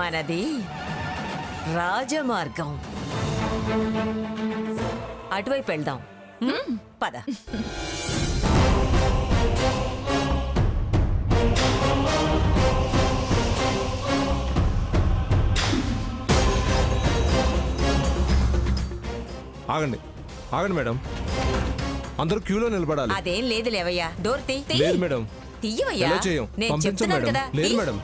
మనది రాజమార్గం. అటువైపు వెళ్దాం. పద. ఆగండి ఆగండి మేడం, అందరూ క్యూలో నిలబడాలి. అదేం లేదు లేవయ్యా, డోర్ తీ. లేదు మేడం, తీయవయ్యా, ఎలా చేయం? నేను పంపించం చెప్తున్నాను మేడం. కదా. లేదు తీ. మేడం,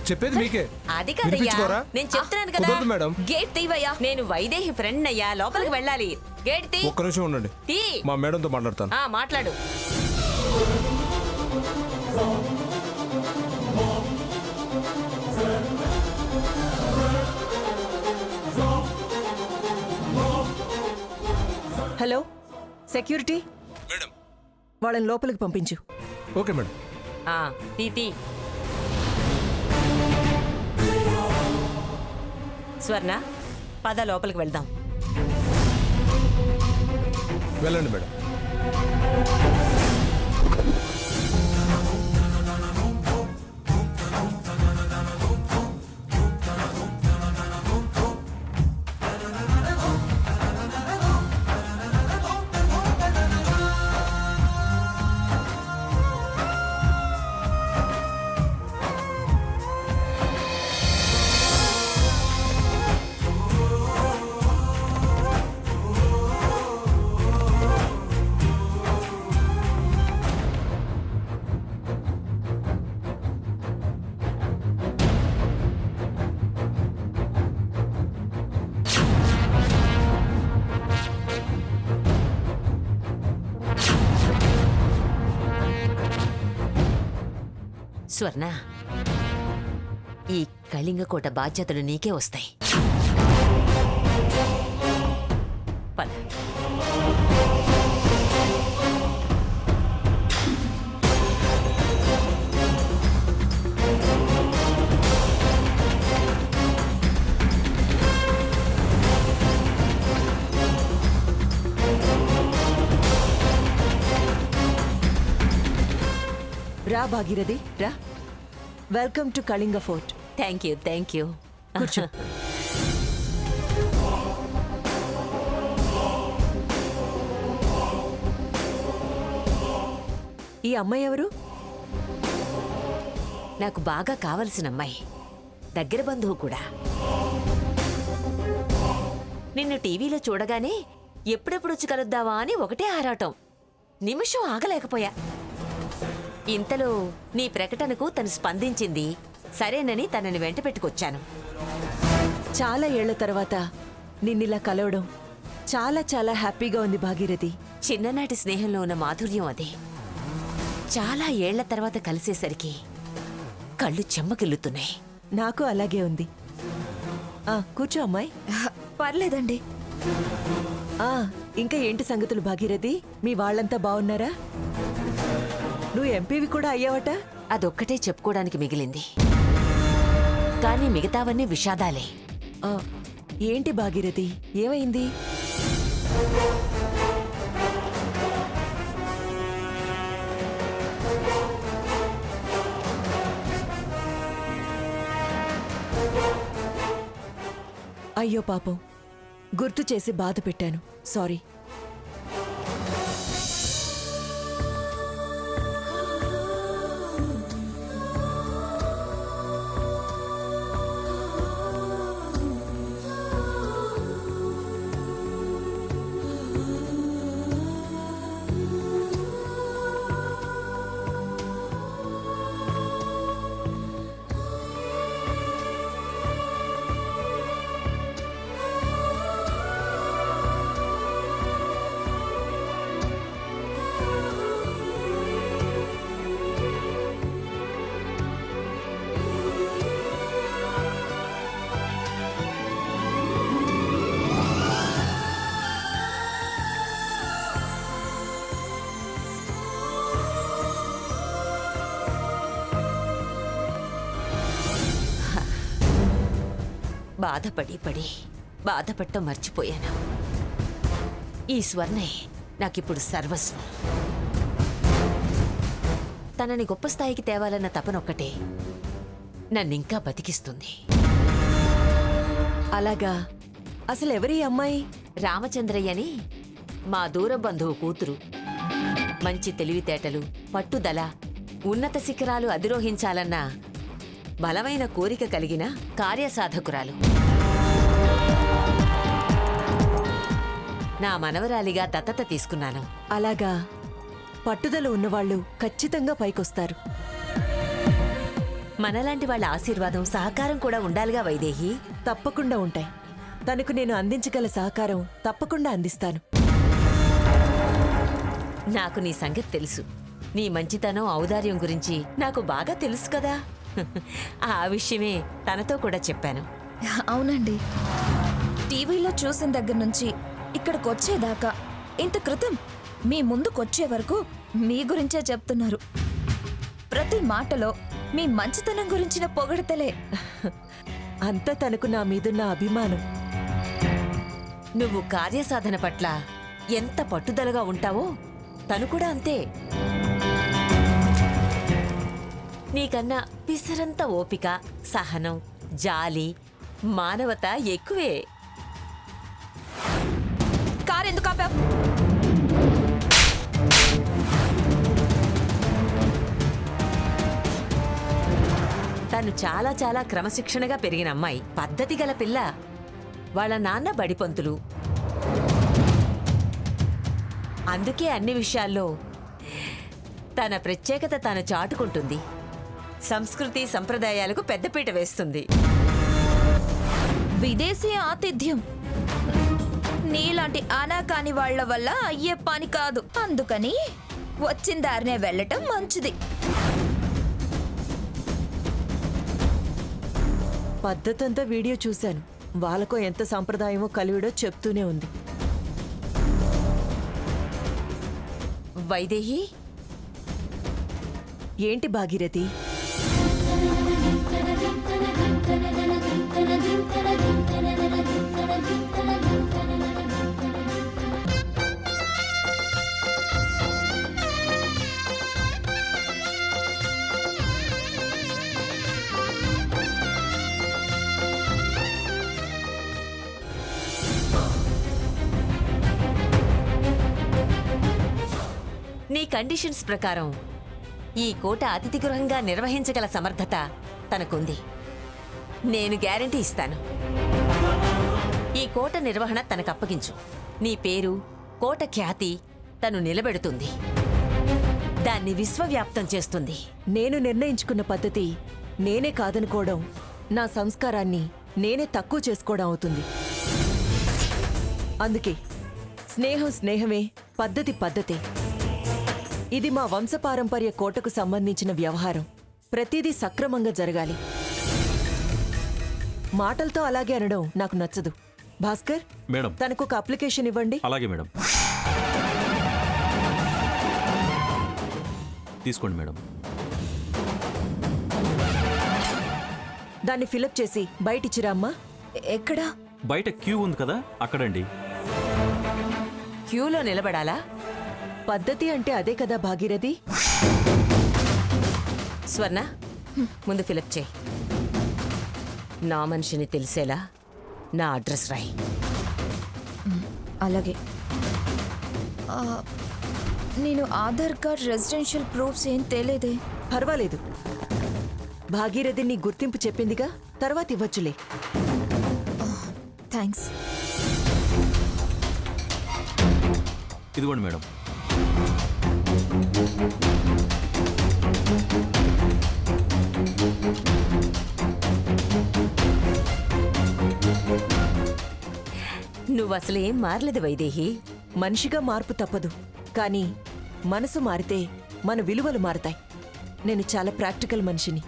చెప్పేది మీకే. అది కాదయ్యా, వినిపించుకోరా? నేను చెప్తున్నాను కదా. కుదరదు మేడం. గేట్ తీవయ్యా, నేను వైదేహి ఫ్రెండ్ అయ్యా, లోపలికి వెళ్ళాలి. గేట్ తీ. ఒక్క నిమిషం ఉండండి, తీ. మా మేడంతో మాట్లాడతాను. మాట్లాడు. హలో సెక్యూరిటీ, మేడం, వాళ్ళని లోపలికి పంపించు. Okay madam. తీ. స్వర్ణ, పద లోపలికి వెళ్దాం. వెళ్ళండి మేడం. స్వర్ణ, ఈ కళింగకోట బాధ్యతలు నీకే వస్తాయి. పద. రా భాగీరథి, రా. Welcome to Kalinga fort. Thank you. కూర్చో. ఈ అమ్మాయి ఎవరు? నాకు బాగా కావలసిన అమ్మాయి, దగ్గర బంధువు కూడా. నిన్ను టీవీలో చూడగానే ఎప్పుడెప్పుడు వచ్చి కలుద్దావా అని ఒకటే ఆరాటం. నిమిషం ఆగలేకపోయా. ఇంతలో నీ ప్రకటనకు తను స్పందించింది. సరేనని తనని వెంట పెట్టుకొచ్చాను. చాలా ఏళ్ల తర్వాత నిన్నిలా కలవడం చాలా చాలా హ్యాపీగా ఉంది భాగీరథి. చిన్ననాటి స్నేహంలో ఉన్న మాధుర్యం అదే. చాలా ఏళ్ల తర్వాత కలిసేసరికి కళ్ళు చెమ్మకిల్లుతున్నాయి. నాకు అలాగే ఉంది. కూర్చో అమ్మాయి. పర్లేదండి. ఇంకా ఏంటి సంగతులు భాగీరథి? మీ వాళ్ళంతా బాగున్నారా? నువ్వు ఎంపీవి కూడా అయ్యావట. అదొక్కటే చెప్పుకోవడానికి మిగిలింది, కానీ మిగతావన్నీ విషాదాలే. ఏంటి భాగీరథి, ఏమైంది? అయ్యో పాపం, గుర్తు చేసి బాధ పెట్టాను. సారీ. బాధపడటం మర్చిపోయాను. ఈ స్వర్ణే నాకిప్పుడు సర్వస్వం. తనని గొప్ప స్థాయికి తేవాలన్న తపనొక్కటే నన్నింకా బతికిస్తుంది. అలాగా? అసలు ఎవరి అమ్మాయి? రామచంద్రయ్యని మా దూర బంధువు కూతురు. మంచి తెలివితేటలు, పట్టుదల, ఉన్నత శిఖరాలు అధిరోహించాలన్న బలమైన కోరిక కలిగిన కార్యసాధకురాలు. నా మనవరాలిగా దత్తత తీసుకున్నాను. అలాగా? పట్టుదల ఉన్నవాళ్ళు ఖచ్చితంగా పైకొస్తారు. మనలాంటి వాళ్ళ ఆశీర్వాదం, సహకారం కూడా ఉండాలిగా వైదేహి. తప్పకుండా ఉంటాయి. తనకు నేను అందించగల సహకారం తప్పకుండా అందిస్తాను. నాకు నీ సంగతి తెలుసు. నీ మంచితనం, ఔదార్యం గురించి నాకు బాగా తెలుసు కదా. ఆ విషయమే తనతో కూడా చెప్పాను. అవునండి, టీవీలో చూసిన దగ్గర నుంచి ఇక్కడికి వచ్చేదాకా, ఇంత క్రితం మీ ముందుకొచ్చే వరకు మీ గురించే చెప్తున్నారు. ప్రతి మాటలో మీ మంచితనం గురించిన పొగడతలే. అంతా తనకు నా మీదున్న అభిమానం. నువ్వు కార్యసాధన పట్ల ఎంత పట్టుదలగా ఉంటావో తను కూడా అంతే. నీకన్నా పిసరంత ఓపిక, సహనం, జాలి, మానవత ఎక్కువే. కారెందుకు ఆపావ్? తను చాలా చాలా క్రమశిక్షణగా పెరిగిన అమ్మాయి, పద్ధతి గల పిల్ల. వాళ్ళ నాన్న బడిపంతులు. అందుకే అన్ని విషయాల్లో తన ప్రత్యేకత తాను చాటుకుంటుంది. సంస్కృతి సంప్రదాయాలకు పెద్దపీట వేస్తుంది. విదేశీ ఆతిథ్యం నీలాంటి అనాకాని వాళ్ల వల్ల అయ్యే పని కాదు. అందుకని వచ్చిన దారినే వెళ్ళటం మంచిది. పద్ధతంతా వీడియో చూశాను. వాళ్ళకో ఎంత సంప్రదాయమో కలివిడో చెప్తూనే ఉంది. వైదేహి, ఏంటి భాగీరథి? నీ కండిషన్స్ ప్రకారం ఈ కోట అతిథి గృహంగా నిర్వహించగల సమర్థత తనకుంది. నేను గ్యారెంటీ ఇస్తాను. ఈ కోట నిర్వహణ తనకు అప్పగించు. నీ పేరు, కోట ఖ్యాతి తను నిలబెడుతుంది. దాన్ని విశ్వవ్యాప్తం చేస్తుంది. నేను నిర్ణయించుకున్న పద్ధతి నేనే కాదనుకోవడం, నా సంస్కారాన్ని నేనే తక్కువ చేసుకోవడం అవుతుంది. అందుకే స్నేహం స్నేహమే, పద్ధతి పద్ధతే. ఇది మా వంశపారంపర్య కోటకు సంబంధించిన వ్యవహారం. ప్రతిదీ సక్రమంగా జరగాలి. మాటలతో అలాగే అనడం నాకు నచ్చదు. భాస్కర్ మేడం, తనకు ఒక అప్లికేషన్ ఇవ్వండి. అలాగే మేడం. తీసుకోండి మేడం. దాన్ని ఫిలప్ చేసి బయటిచ్చిరా అమ్మా. ఎక్కడా? బయట క్యూ ఉంది కదా, అక్కడండి. క్యూలో నిలబడాలా? పద్ధతి అంటే అదే కదా భాగీరథి. స్వర్ణ, ముందు ఫిలప్ చేయి. నా మనిషిని తెలిసేలా నా అడ్రస్ రాయి. అలాగే. నేను ఆధార్ కార్డ్, రెసిడెన్షియల్ ప్రూఫ్స్ ఏం తేలేదే. పర్వాలేదు, భాగీరథి నీ గుర్తింపు చెప్పిందిగా, తర్వాత ఇవ్వచ్చులే. థ్యాంక్స్. ఇదిగోండి మేడం. నువ్వసలేం మారలేదు వైదేహి. మనిషిగా మార్పు తప్పదు, కానీ మనసు మారితే మన విలువలు మారతాయి. నేను చాలా ప్రాక్టికల్ మనిషిని.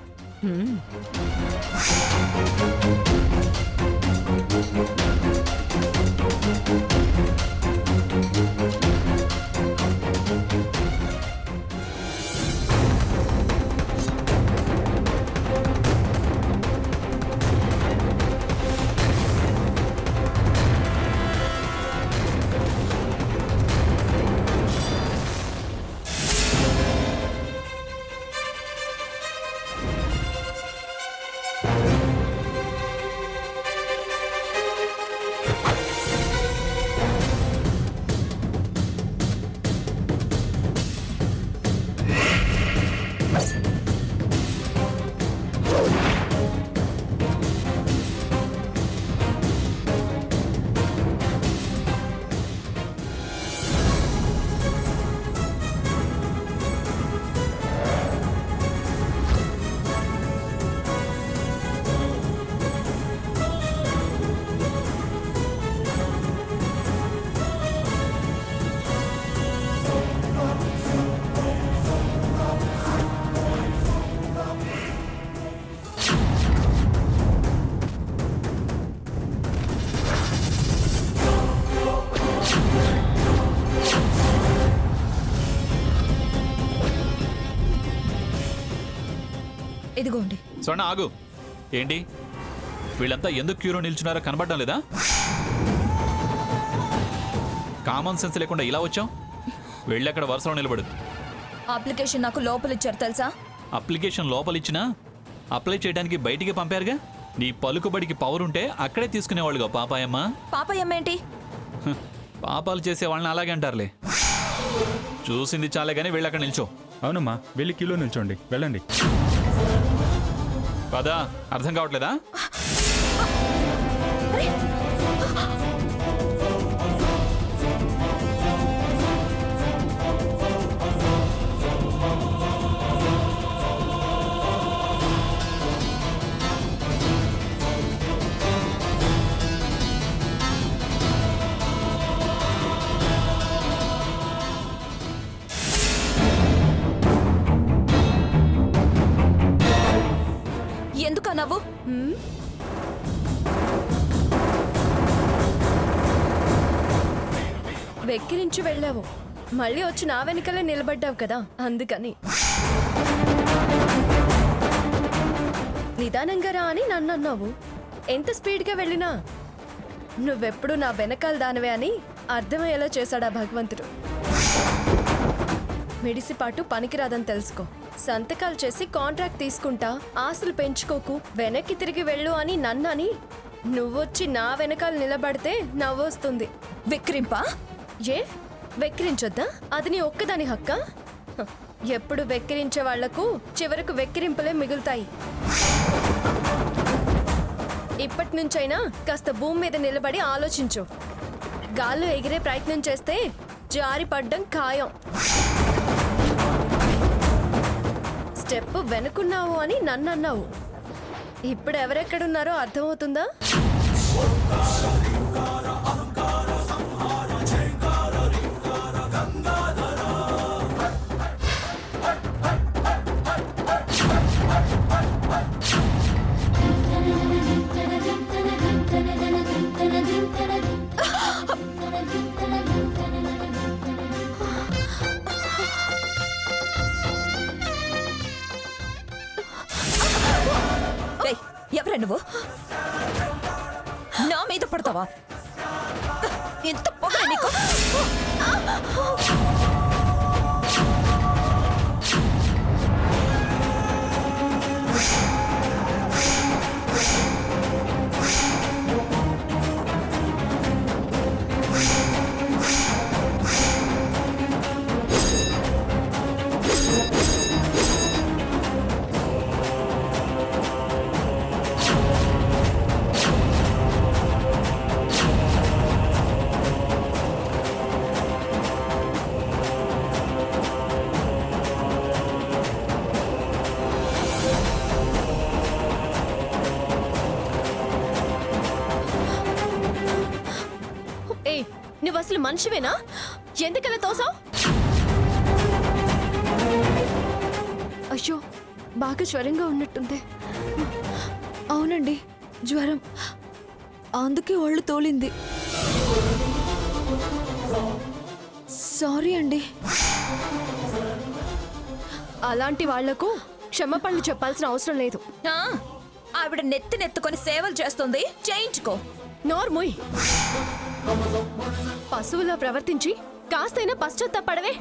ఇదిగోండి. స్వర్ణ ఆగు. ఏంటి వీళ్ళంతా ఎందుకు క్యూలో నిల్చున్నారో కనబడడం లేదా? కామన్ సెన్స్ లేకుండా ఇలా వచ్చాం. వెళ్ళి అక్కడ వరుసలో నిలబడు. అప్లికేషన్ నాకు లోపల ఇచ్చారు తెలుసా? అప్లికేషన్ లోపలిచ్చినా అప్లై చేయడానికి బయటికి పంపారుగా. నీ పలుకుబడికి పవర్ ఉంటే అక్కడే తీసుకునేవాళ్ళుగా పాపాయమ్మ. పాపయ్యమ్మ ఏంటి? పాపాలు చేసే వాళ్ళని అలాగే అంటారులే. చూసింది చాలే కానీ వెళ్ళి అక్కడ నిల్చో. అవునమ్మా, వెళ్ళి కిలో నిల్చోండి, వెళ్ళండి. పదా, అర్థం కావట్లేదా? ఎందుకా నవ్వు? వెక్కిరించి వెళ్ళావు, మళ్ళీ వచ్చి నా వెనకలే నిలబడ్డావు కదా, అందుకని. నిదానంగా రా అని నన్ను అన్నావు. ఎంత స్పీడ్గా వెళ్ళినా నువ్వెప్పుడు నా వెనకాల దానవే అని అర్థమయ్యేలా చేశాడా భగవంతుడు. మిడిసిపాటు పనికిరాదని తెలుసుకో. సంతకాలు చేసి కాంట్రాక్ట్ తీసుకుంటా, ఆశలు పెంచుకోకు, వెనక్కి తిరిగి వెళ్ళు అని నన్నని నువ్వొచ్చి నా వెనకాల నిలబడితే నవ్వొస్తుంది. విక్రింపా? ఏ వెక్కిరించొద్దా? అది నీ ఒక్కదాని హక్క. ఎప్పుడు వెక్కిరించే వాళ్లకు చివరకు వెక్కిరింపులే మిగులుతాయి. ఇప్పటి నుంచైనా కాస్త భూమి మీద నిలబడి ఆలోచించు. గాల్లో ఎగిరే ప్రయత్నం చేస్తే జారి పడ్డం ఖాయం. స్టెప్ వెనుకున్నావు అని నన్ను అన్నావు. ఇప్పుడు ఎవరెక్కడున్నారో అర్థమవుతుందా? ఎవరా నువ్వు? నా మీద పడతావా? ఎంత పొగ నీకు? నువ్వు అసలు మనిషివేనా? ఎందుకలా తోసావు? అయ్యో, బాగా జ్వరంగా ఉన్నట్టుంది. అవునండి, జ్వరం, అందుకే ఒళ్ళు తోలింది. సారీ అండి. అలాంటి వాళ్లకు క్షమాపణలు చెప్పాల్సిన అవసరం లేదు. ఆవిడ నెత్తినెత్తుకొని సేవలు చేస్తుంది, చేయించుకో. నోర్మోయ్, పశువులా ప్రవర్తించి కాస్తైనా పశ్చాత్తాపడవే.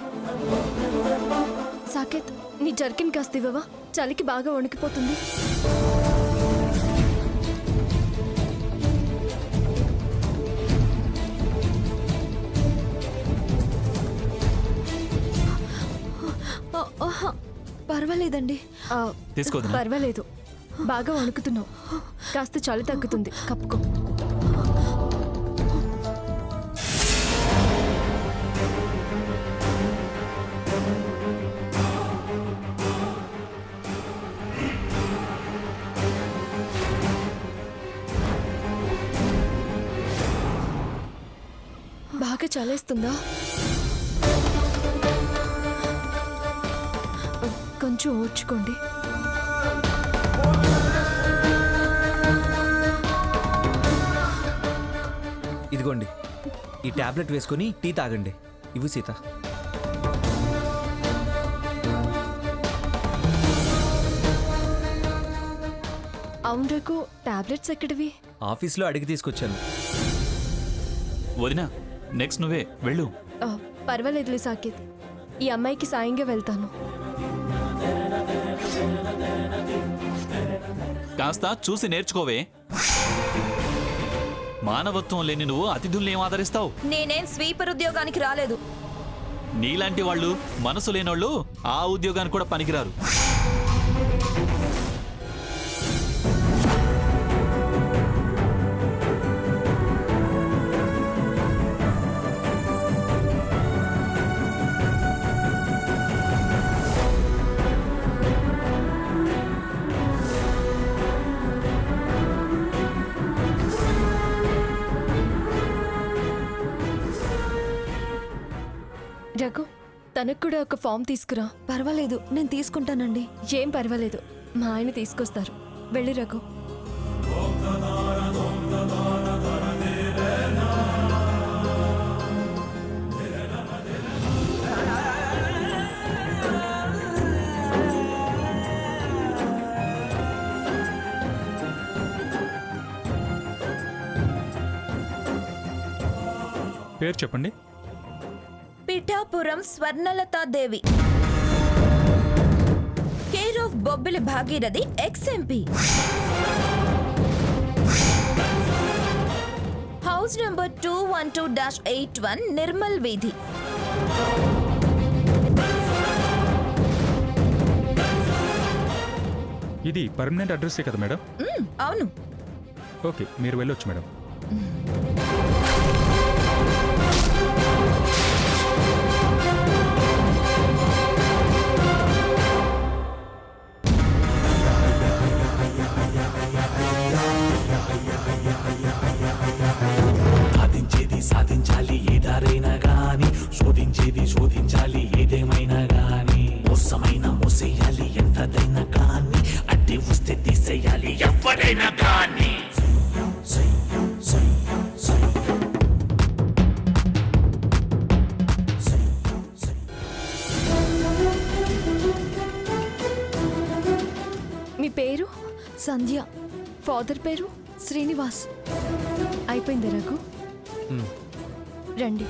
సాకేత్, నీ జర్కిన్ కాస్త ఇవ్వవా? చలికి బాగా వణికిపోతుంది. పర్వాలేదండి. తీసుకోవద్దు. పర్వాలేదు, బాగా వణుకుతున్నావు. కాస్త చలి తగ్గుతుంది, కప్పుకో. బాగా చలేస్తుందా? కొంచెం ఓర్చుకోండి. ఇదిగోండి, ఈ టాబ్లెట్ వేసుకొని టీ తాగండి. ఇవ్వు సీత. అవును రఘు, టాబ్లెట్స్ ఎక్కడివి? ఆఫీస్లో అడిగి తీసుకొచ్చాను. వదినా నెక్స్ట్ నువ్వే వెళ్ళు. పర్వాలేదులే సాకేత్, ఈ అమ్మాయికి సాయంగా వెళ్తాను. కాస్త చూసి నేర్చుకోవే. మానవత్వం లేని నువ్వు అతిథుల్ని ఏం ఆదరిస్తావు? నేనేం స్వీపర్ ఉద్యోగానికి రాలేదు. నీలాంటి వాళ్ళు మనసు లేనోళ్ళు ఆ ఉద్యోగానికి కూడా పనికిరారు. రఘు, తనకు కూడా ఒక ఫామ్ తీసుకురా. పర్వాలేదు, నేను తీసుకుంటానండి. ఏం పర్వాలేదు, మా ఆయన తీసుకొస్తారు. వెళ్ళి రఘు. పేరు చెప్పండి. Pithapuram స్వర్ణలతాదేవి, care of Bobbili Bhagirathi, ex-MP. House number 212-81, Nirmal వీధి. ఇది పర్మనెంట్ అడ్రస్సే కదా మేడం? అవును. ఓకే, మీరు వెళ్ళొచ్చు మేడం. సాధించేది సాధించాలి ఏదారైనా గాని, శోధించేది శోధించాలి ఏదేమైనా గాని, మోసమైన మోసేయాలి ఎంతదైనా కానీ, అడ్డి వస్తే తీసేయాలి ఎవరైనా కానీ. మీ పేరు? సంధ్య. ఫాదర్ పేరు? శ్రీనివాస్. అయిపోయింది రఘు, రండి.